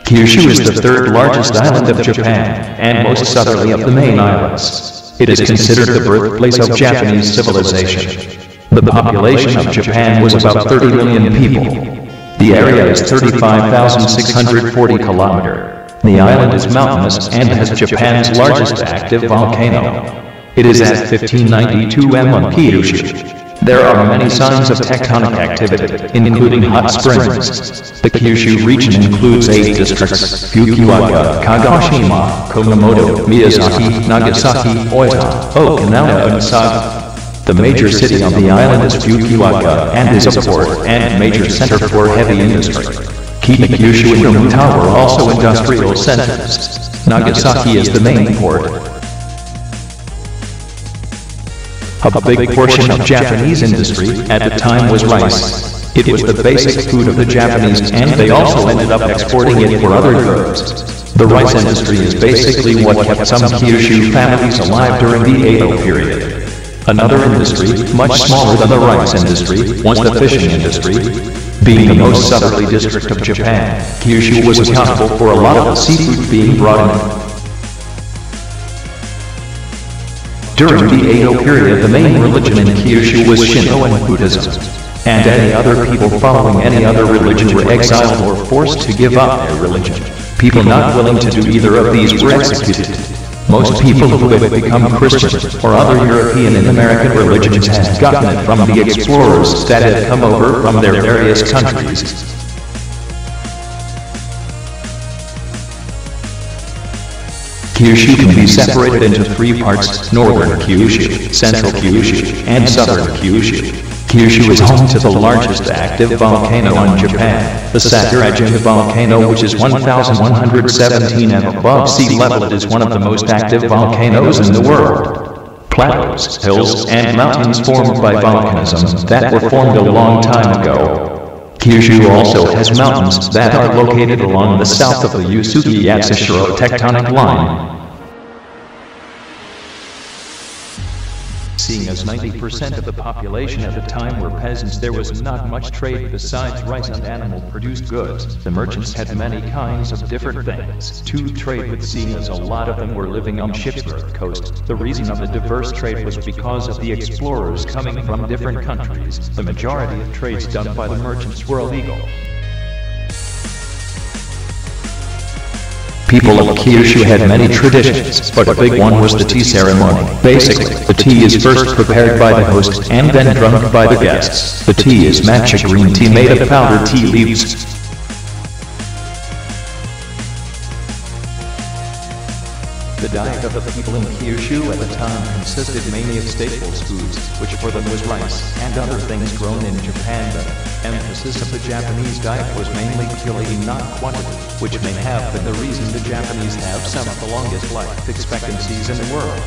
Kyushu is the third largest island of Japan, and most southerly of the main islands. It is considered the birthplace of Japanese civilization. The population of Japan was about 30 million people. The area is 35,640 kilometers. The island is mountainous and has Japan's largest active volcano. It is at 1592 m on Kyushu. There are many signs of tectonic activity, including hot springs. The Kyushu region includes 8 districts: Fukuoka, Kagoshima, Kumamoto, Miyazaki, Nagasaki, Oita, Okinawa and Saga. The major city on the island is Fukuoka and is a port and major center for heavy industry. Kita, Kyushu and Oita were also industrial centers. Nagasaki is the main port. A big portion of Japanese industry at the time was rice. It was the basic food of the Japanese and they also ended up exporting it for other goods. The rice industry is basically what kept some Kyushu families alive during the Edo period. Another industry, much smaller than the rice industry, was the fishing industry. Being the most southerly district of Japan, Kyushu was accountable for a lot of the seafood being brought in. During the Edo period, the main religion in Kyushu was Shinto and Buddhism. And any other people following any other religion were exiled or forced to give up their religion. People not willing to do either of these were executed. Most people who have become Christian or other European and American religions had gotten it from the explorers that had come over from their various countries. Kyushu can be separated into 3 parts: Northern Kyushu, Central Kyushu, and Southern Kyushu. Kyushu is home to the largest active volcano in Japan, the Sakurajima volcano, which is 1,117 m above sea level. It is one of the most active volcanoes in the world. Plateaus, hills, and mountains formed by volcanism that were formed a long time ago. Kyushu also has mountains that are located along the south of the Usugi-Yatsushiro tectonic line. Seeing as 90% of the population at the time were peasants, there was not much trade besides rice and animal-produced goods. The merchants had many kinds of different things to trade with, seeing as a lot of them were living on ships near the coast. The reason of the diverse trade was because of the explorers coming from different countries. The majority of trades done by the merchants were illegal. People of Kyushu had many traditions, but a big one was the tea ceremony. Basically, the tea is first prepared by the host and then drunk by the guests. The tea is matcha green tea made of powdered tea leaves. The diet of the people in Kyushu at the time consisted mainly of staples foods, which for them was rice, and other things grown in Japan. The emphasis of the Japanese diet was mainly quality, not quantity, which may have been the reason the Japanese have some of the longest life expectancies in the world.